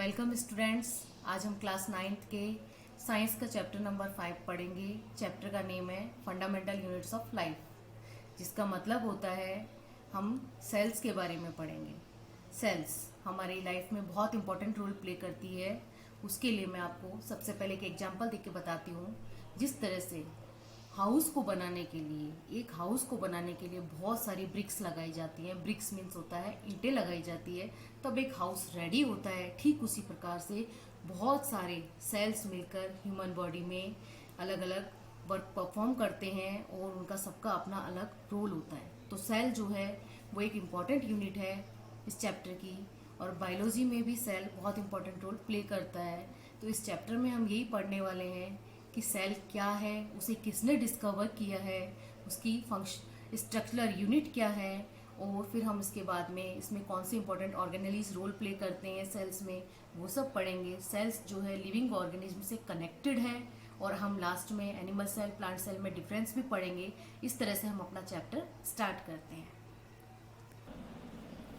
Welcome students. आज हम class 9th के साइंस का चैप्टर नंबर 5 पढ़ेंगे। चैप्टर का नेम है फंडामेंटल यूनिट्स ऑफ लाइफ, जिसका मतलब होता है हम सेल्स के बारे में पढ़ेंगे। सेल्स हमारी लाइफ में बहुत इंपॉर्टेंट रोल प्ले करती है। उसके लिए मैं आपको सबसे पहले एक एग्जांपल देके बताती हूँ। जिस तरह से हाउस को बनाने के लिए, एक हाउस को बनाने के लिए बहुत सारी ब्रिक्स लगाई जाती हैं। ब्रिक्स मीन्स होता है ईंटें लगाई जाती है, तब एक हाउस रेडी होता है। ठीक उसी प्रकार से बहुत सारे सेल्स मिलकर ह्यूमन बॉडी में अलग अलग वर्क परफॉर्म करते हैं और उनका सबका अपना अलग रोल होता है। तो सेल जो है वो एक इम्पॉर्टेंट यूनिट है इस चैप्टर की, और बायोलॉजी में भी सेल बहुत इंपॉर्टेंट रोल प्ले करता है। तो इस चैप्टर में हम यही पढ़ने वाले हैं कि सेल क्या है, उसे किसने डिस्कवर किया है, उसकी फंक्शन स्ट्रक्चरल यूनिट क्या है, और फिर हम इसके बाद में इसमें कौन से इंपॉर्टेंट ऑर्गेनेलिज रोल प्ले करते हैं सेल्स में, वो सब पढ़ेंगे। सेल्स जो है लिविंग ऑर्गेनिज्म से कनेक्टेड है, और हम लास्ट में एनिमल सेल, प्लांट सेल में डिफरेंस भी पढ़ेंगे। इस तरह से हम अपना चैप्टर स्टार्ट करते हैं।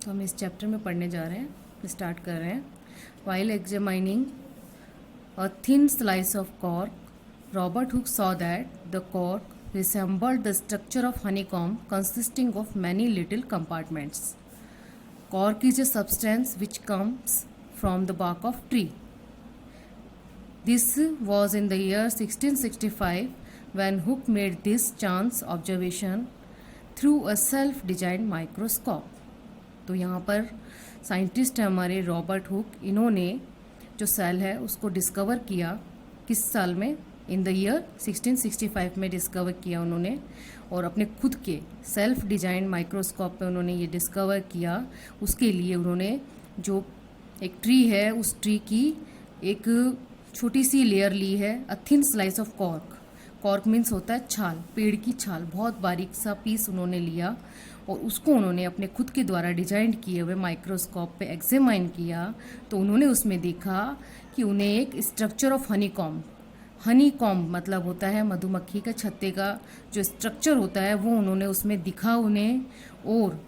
तो हम इस चैप्टर में पढ़ने जा रहे हैं, स्टार्ट कर रहे हैं। While examining a thin slice of cork, Robert Hooke saw that the cork resembled the structure of honeycomb consisting of many little compartments. Cork is a substance which comes from the bark of tree. This was in the year 1665 when Hooke made this chance observation through a self-designed microscope. तो यहाँ पर scientist है हमारे Robert Hooke. इन्होंने जो cell है उसको discover किया किस साल में? इन द ईयर 1665 में डिस्कवर किया उन्होंने, और अपने खुद के सेल्फ डिजाइन माइक्रोस्कोप पे उन्होंने ये डिस्कवर किया। उसके लिए उन्होंने जो एक ट्री है उस ट्री की एक छोटी सी लेयर ली है, a thin slice of cork. Cork means होता है छाल, पेड़ की छाल। बहुत बारीक सा पीस उन्होंने लिया और उसको उन्होंने अपने खुद के द्वारा डिजाइन किए हुए माइक्रोस्कोप पे एग्जामाइन किया। तो उन्होंने उसमें देखा कि उन्हें एक स्ट्रक्चर ऑफ हनी कॉम्ब मतलब होता है मधुमक्खी का छत्ते का जो स्ट्रक्चर होता है वो उन्होंने उसमें दिखा उन्हें, और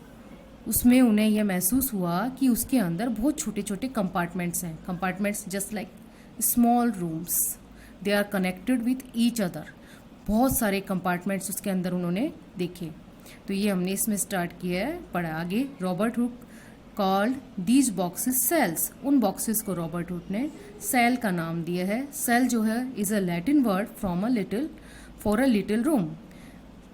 उसमें उन्हें यह महसूस हुआ कि उसके अंदर बहुत छोटे छोटे कंपार्टमेंट्स हैं। Compartments just like small rooms, they are connected with each other. बहुत सारे कंपार्टमेंट्स उसके अंदर उन्होंने देखे। तो ये हमने इसमें स्टार्ट किया है, पढ़ा आगे। Robert Hooke called these boxes cells. उन बॉक्सेस को रॉबर्ट हुक ने सेल का नाम दिया है। सेल जो है is a Latin word from for a little room.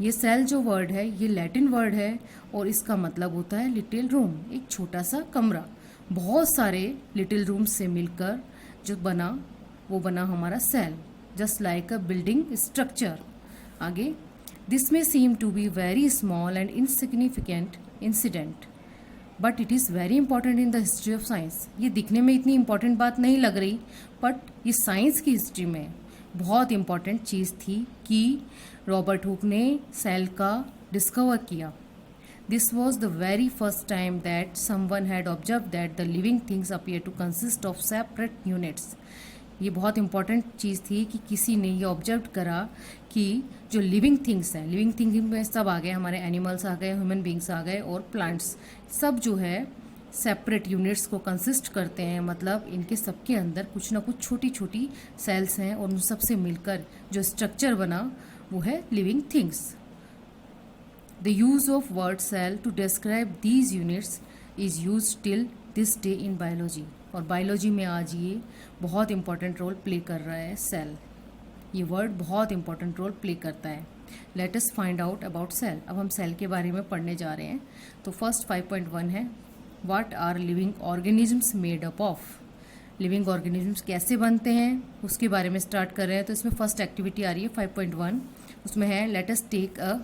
ये सेल जो वर्ड है ये लैटिन वर्ड है और इसका मतलब होता है लिटिल रूम, एक छोटा सा कमरा। बहुत सारे लिटिल रूम्स से मिलकर जो बना वो बना हमारा cell, just like a building structure. आगे, दिस में seem to be very small and insignificant incident but it is very important in the history of science. ये दिखने में इतनी इंपॉर्टेंट बात नहीं लग रही, बट ये साइंस की हिस्ट्री में बहुत इंपॉर्टेंट चीज़ थी कि रॉबर्ट हुक ने सेल का डिस्कवर किया। This was the very first time that someone had observe that the living things appear to consist of separate units. ये बहुत इंपॉर्टेंट चीज़ थी कि किसी ने ये ऑब्जर्व करा कि जो लिविंग थिंग्स हैं, लिविंग थिंग में सब आ गए, हमारे एनिमल्स आ गए, ह्यूमन बींग्स आ गए और प्लांट्स, सब जो है सेपरेट यूनिट्स को कंसिस्ट करते हैं। मतलब इनके सबके अंदर कुछ ना कुछ छोटी छोटी सेल्स हैं और उन सबसे मिलकर जो स्ट्रक्चर बना वो है living things. The use of word cell to describe these units is use till this day in biology. और बायोलॉजी में आज ये बहुत इंपॉर्टेंट रोल प्ले कर रहा है सेल। ये वर्ड बहुत इंपॉर्टेंट रोल प्ले करता है। Let us find out about cell. अब हम सेल के बारे में पढ़ने जा रहे हैं। तो फर्स्ट 5.1 है, what are living organisms made up of. Living organisms कैसे बनते हैं उसके बारे में स्टार्ट कर रहे हैं। तो इसमें फर्स्ट एक्टिविटी आ रही है 5.1, उसमें है let us take a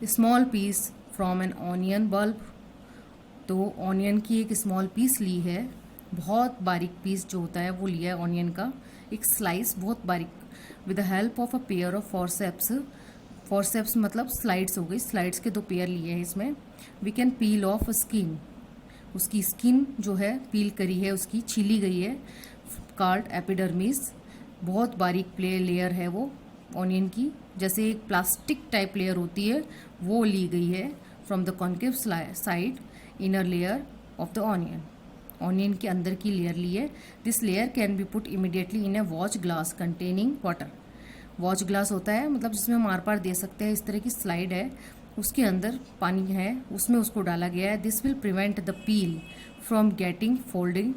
small piece from an onion bulb. तो ऑनियन की एक स्मॉल पीस ली है, बहुत बारीक पीस जो होता है वो लिया है ऑनियन का, एक स्लाइस बहुत बारीक, with the help of a pair of forceps. Forceps मतलब स्लाइड्स हो गई, स्लाइड्स के 2 पेयर लिए हैं इसमें। We can peel off skin, उसकी स्किन जो है पील करी है, उसकी छीली गई है, कॉल्ड एपिडर्मिस। बहुत बारीक लेयर है वो ऑनियन की, जैसे एक प्लास्टिक टाइप लेयर होती है वो ली गई है from the concave side inner layer of the onion. Onion के अंदर की लेयर ली है। This layer can be put immediately in A watch glass containing water. Watch glass होता है मतलब जिसमें हम आर पार दे सकते हैं, इस तरह की स्लाइड है, उसके अंदर पानी है, उसमें उसको डाला गया है। This will prevent the peel from getting folding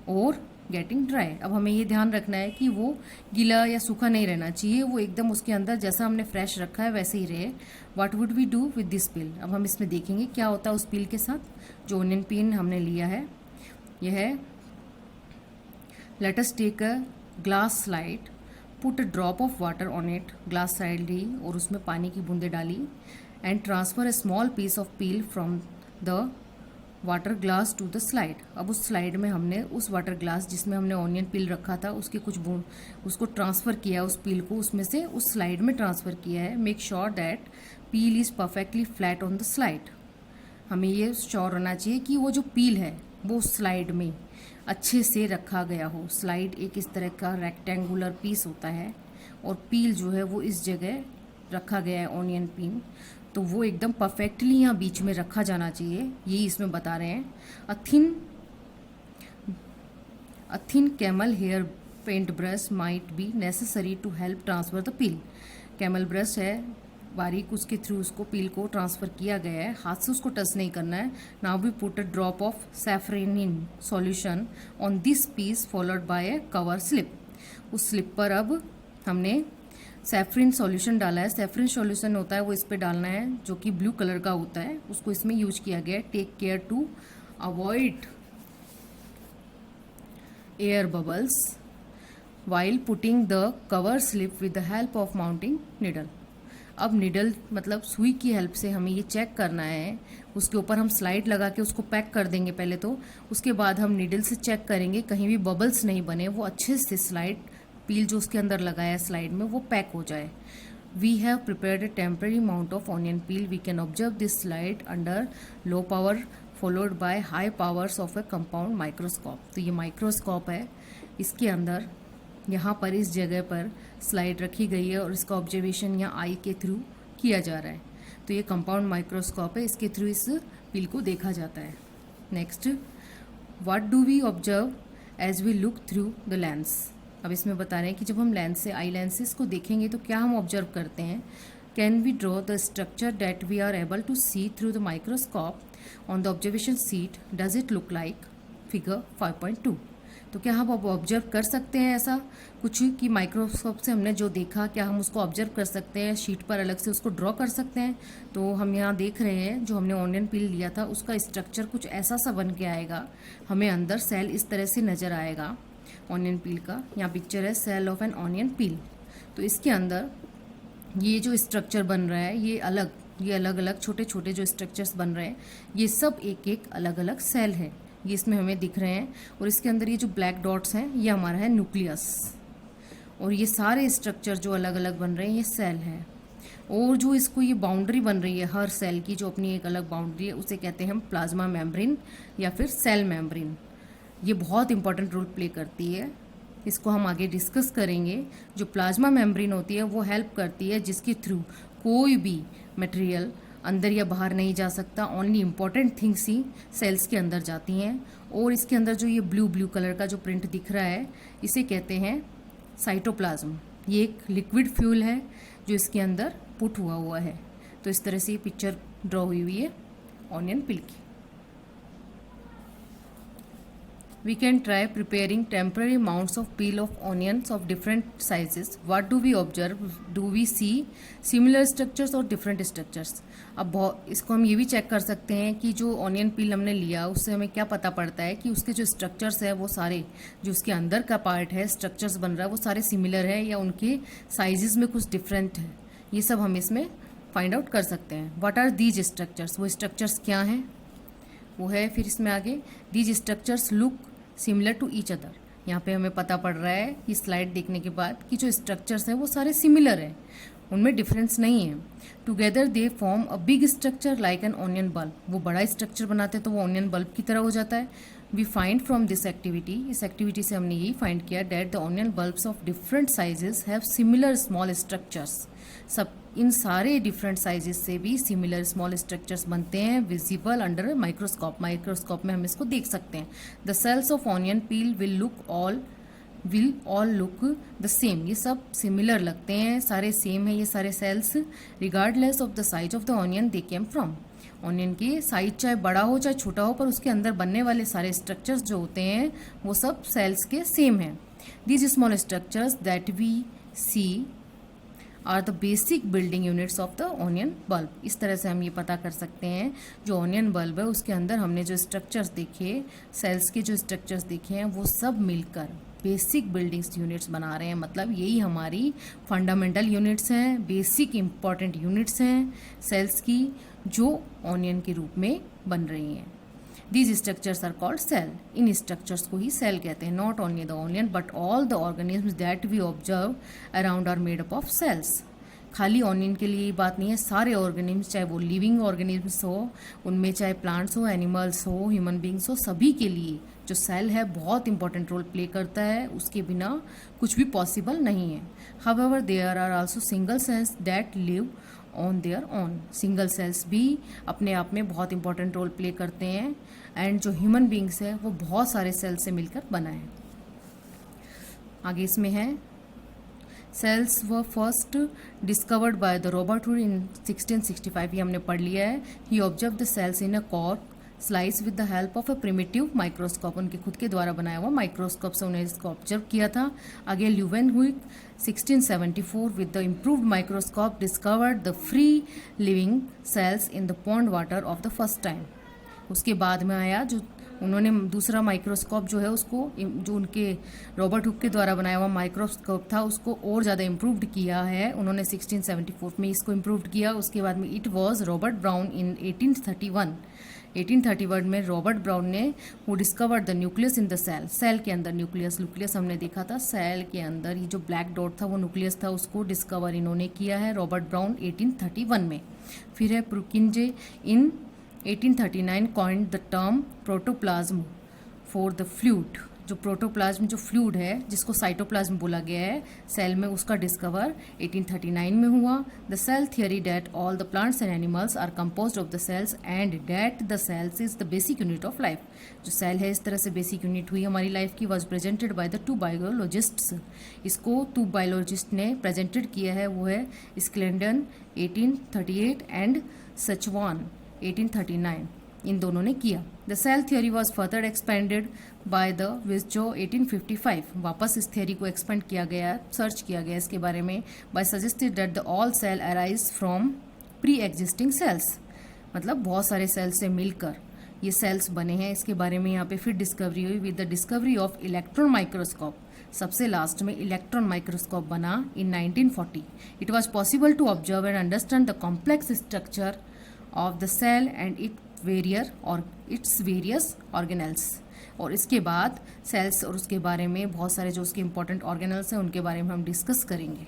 और गेटिंग ड्राई। अब हमें ये ध्यान रखना है कि वो गीला या सूखा नहीं रहना चाहिए, वो एकदम उसके अंदर जैसा हमने फ्रेश रखा है वैसे ही रहे। What would we do with this peel? अब हम इसमें देखेंगे क्या होता है उस पील के साथ जो ऑनियन पील हमने लिया है। यह है, let us take a glass slide, put a drop of water on it. Glass slide ली और उसमें पानी की बूंदें डाली and transfer a small piece of peel from the water glass to the slide. अब उस स्लाइड में हमने उस वाटर ग्लास जिसमें हमने ऑनियन पील रखा था उसके कुछ बूंद उसको ट्रांसफ़र किया, उस पील को उसमें से उस स्लाइड में ट्रांसफ़र किया है। Make sure that peel is perfectly flat on the slide. हमें ये श्योर होना चाहिए कि वो जो पील है वो स्लाइड में अच्छे से रखा गया हो। स्लाइड एक इस तरह का रेक्टेंगुलर पीस होता है और पील जो है वो इस जगह रखा गया है ऑनियन पील, तो वो एकदम परफेक्टली यहाँ बीच में रखा जाना चाहिए, यही इसमें बता रहे हैं। A thin camel hair paint brush might be necessary to help transfer the peel. Camel brush है बारीक, उसके थ्रू उसको पील को ट्रांसफ़र किया गया है, हाथ से उसको टच नहीं करना है। Now we put a drop of safranin solution on this piece followed by a cover slip. उस स्लिप पर अब हमने सैफरिन सॉल्यूशन डाला है। सैफरिन सॉल्यूशन होता है वो इस पे डालना है जो कि ब्लू कलर का होता है, उसको इसमें यूज किया गया है। Take care to avoid air bubbles while putting the cover slip with the help of mounting needle. अब निडल मतलब सुई की हेल्प से हमें ये चेक करना है, उसके ऊपर हम स्लाइड लगा के उसको पैक कर देंगे पहले तो, उसके बाद हम निडल से चेक करेंगे कहीं भी बबल्स नहीं बने, वो अच्छे से स्लाइड पील जो उसके अंदर लगाया है स्लाइड में वो पैक हो जाए। We have prepared a temporary amount of onion peel. We can observe this slide under low power followed by high powers of a compound microscope. तो ये माइक्रोस्कोप है, इसके अंदर यहाँ पर इस जगह पर स्लाइड रखी गई है और इसका ऑब्जर्वेशन यहाँ आई के थ्रू किया जा रहा है। तो ये कंपाउंड माइक्रोस्कोप है, इसके थ्रू इस पील को देखा जाता है। Next, what do we observe as we look through the lens. अब इसमें बता रहे हैं कि जब हम लेंस से आई लेंसेज को देखेंगे तो क्या हम ऑब्जर्व करते हैं। Can we draw the structure that we are able to see through the microscope on the observation sheet, does it look like figure 5.2। तो क्या हम अब ऑब्जर्व कर सकते हैं ऐसा कुछ कि माइक्रोस्कोप से हमने जो देखा क्या हम उसको ऑब्जर्व कर सकते हैं, शीट पर अलग से उसको ड्रॉ कर सकते हैं। तो हम यहाँ देख रहे हैं जो हमने ऑनियन पील लिया था उसका स्ट्रक्चर कुछ ऐसा सा बन के आएगा, हमें अंदर सेल इस तरह से नज़र आएगा ऑनियन पील का। यहाँ पिक्चर है सेल ऑफ एन ऑनियन पील। तो इसके अंदर ये जो स्ट्रक्चर बन रहा है ये अलग अलग छोटे छोटे जो स्ट्रक्चर्स बन रहे हैं ये सब एक एक अलग अलग सेल है, ये इसमें हमें दिख रहे हैं। और इसके अंदर ये जो ब्लैक डॉट्स हैं ये हमारा है न्यूक्लियस, और ये सारे स्ट्रक्चर जो अलग अलग बन रहे हैं ये सेल है। और जो इसको ये बाउंड्री बन रही है हर सेल की जो अपनी एक अलग बाउंड्री है उसे कहते हैं हम प्लाज्मा मेम्ब्रेन या फिर सेल मेम्ब्रेन। ये बहुत इंपॉर्टेंट रोल प्ले करती है, इसको हम आगे डिस्कस करेंगे। जो प्लाज्मा मेम्ब्रेन होती है वो हेल्प करती है जिसके थ्रू कोई भी मटेरियल अंदर या बाहर नहीं जा सकता, ओनली इम्पॉर्टेंट थिंग्स ही सेल्स के अंदर जाती हैं। और इसके अंदर जो ये ब्लू कलर का जो प्रिंट दिख रहा है इसे कहते हैं साइटोप्लाज्म। ये एक लिक्विड फ्यूल है जो इसके अंदर पुट हुआ है। तो इस तरह से ये पिक्चर ड्रॉ हुई है ऑनियन पील की। We can try preparing temporary mounts of peel of onions of different sizes. What do we observe? Do we see similar structures or different structures? अब इसको हम ये भी चेक कर सकते हैं कि जो ऑनियन पील हमने लिया उससे हमें क्या पता पड़ता है कि उसके जो स्ट्रक्चर्स है वो सारे जो उसके अंदर का पार्ट है स्ट्रक्चर्स बन रहा है वो सारे सिमिलर है या उनके साइजेस में कुछ डिफरेंट है, ये सब हम इसमें फाइंड आउट कर सकते हैं। व्हाट आर दीज स्ट्रक्चर्स, वो स्ट्रक्चर्स क्या हैं वो है फिर इसमें आगे these structures look similar to each other. यहाँ पे हमें पता पड़ रहा है कि स्लाइड देखने के बाद कि जो स्ट्रक्चर्स हैं वो सारे सिमिलर हैं, उनमें डिफरेंस नहीं है। Together they form a big structure like an onion bulb. वो बड़ा स्ट्रक्चर बनाते हैं तो वो ऑनियन बल्ब की तरह हो जाता है। We find from this activity, इस एक्टिविटी से हमने यही फाइंड किया that the onion bulbs of different sizes have similar small structures. सब इन सारे डिफरेंट साइजेस से भी सिमिलर स्मॉल स्ट्रक्चर्स बनते हैं विजिबल अंडर माइक्रोस्कोप। माइक्रोस्कोप में हम इसको देख सकते हैं। The cells of onion peel will all look the same. ये सब सिमिलर लगते हैं, सारे सेम है ये सारे cells, regardless of the size of the onion they came from. Onion की साइज चाहे बड़ा हो चाहे छोटा हो, पर उसके अंदर बनने वाले सारे स्ट्रक्चर्स जो होते हैं वो सब सेल्स के सेम हैं। These small structures that we see are the basic building units of the onion bulb. इस तरह से हम ये पता कर सकते हैं जो ऑनियन बल्ब है उसके अंदर हमने जो स्ट्रक्चर्स देखे, सेल्स के जो स्ट्रक्चर्स देखे हैं, वो सब मिलकर बेसिक बिल्डिंग्स यूनिट्स बना रहे हैं। मतलब यही हमारी फंडामेंटल यूनिट्स हैं, बेसिक इंपॉर्टेंट यूनिट्स हैं सेल्स की, जो ऑनियन के रूप में बन रही हैं। These structures are called cell. इन स्ट्रक्चर्स को ही सेल कहते हैं। Not only the onion but all the organisms that we observe around are made up of cells. खाली ऑनियन के लिए ये बात नहीं है, सारे ऑर्गेनिज्म्स, चाहे वो लिविंग ऑर्गेनिज्म्स हो, उनमें चाहे प्लांट्स हो, एनिमल्स हो, ह्यूमन बींग्स हो, सभी के लिए जो सेल है बहुत इंपॉर्टेंट रोल प्ले करता है। उसके बिना कुछ भी पॉसिबल नहीं है। However there are also single cells that live on their own. Single cells भी अपने आप में बहुत इंपॉर्टेंट रोल प्ले करते हैं। एंड जो ह्यूमन बींग्स है वो बहुत सारे सेल्स से मिलकर बना है। आगे इसमें है cells were first discovered by the Robert Hooke in 1665। ये हमने पढ़ लिया है। He observe the cells in a cork slice with the help of a primitive microscope. उनके खुद के द्वारा बनाया हुआ माइक्रोस्कोप से उन्हें इसको ऑब्जर्व किया था। आगे ल्यूवेनहुइक 1674 with the improved microscope discovered the free living cells in the pond water of the first time. उसके बाद में आया जो उन्होंने दूसरा माइक्रोस्कोप जो है उसको, जो उनके रॉबर्ट हुक के द्वारा बनाया हुआ माइक्रोस्कोप था, उसको और ज़्यादा इम्प्रूव्ड किया है उन्होंने 1674 में इसको इम्प्रूव्ड किया। उसके बाद में it was Robert Brown in 1831 में रॉबर्ट ब्राउन ने वो discovered the nucleus in the cell. Cell के अंदर न्यूक्लियस हमने देखा था, सेल के अंदर ये जो ब्लैक डॉट था वो न्यूक्लियस था, उसको डिस्कवर इन्होंने किया है रॉबर्ट ब्राउन 1831 में। फिर है प्रुकिंजे इन 1839 coined the term protoplasm for the fluid. जो प्रोटोप्लाज्म जो फ्लूइड है जिसको साइटोप्लाज्म बोला गया है सेल में, उसका डिस्कवर 1839 में हुआ। The cell theory that all the plants and animals are composed of the cells and that the cells is the basic unit of life. जो सेल है इस तरह से बेसिक यूनिट हुई हमारी लाइफ की, was presented by the two biologists. इसको to biologist ने प्रेजेंटेड किया है, वो है स्क्लेंडन 1838 एंड सचवान 1839। इन दोनों ने किया। The cell theory was further expanded by the Virchow 1855। वापस इस थियोरी को एक्सपेंड किया गया, सर्च किया गया इसके बारे में, by suggested that the all cell arise from pre existing cells. मतलब बहुत सारे सेल्स से मिलकर ये सेल्स बने हैं। इसके बारे में यहाँ पे फिर डिस्कवरी हुई with the discovery of electron microscope. सबसे लास्ट में इलेक्ट्रॉन माइक्रोस्कोप बना in 1940। It was possible to observe and understand the complex structure of the cell and its various organelles. और इसके बाद सेल्स और उसके बारे में बहुत सारे जो उसके इंपॉर्टेंट ऑर्गेनल्स हैं उनके बारे में हम डिस्कस करेंगे।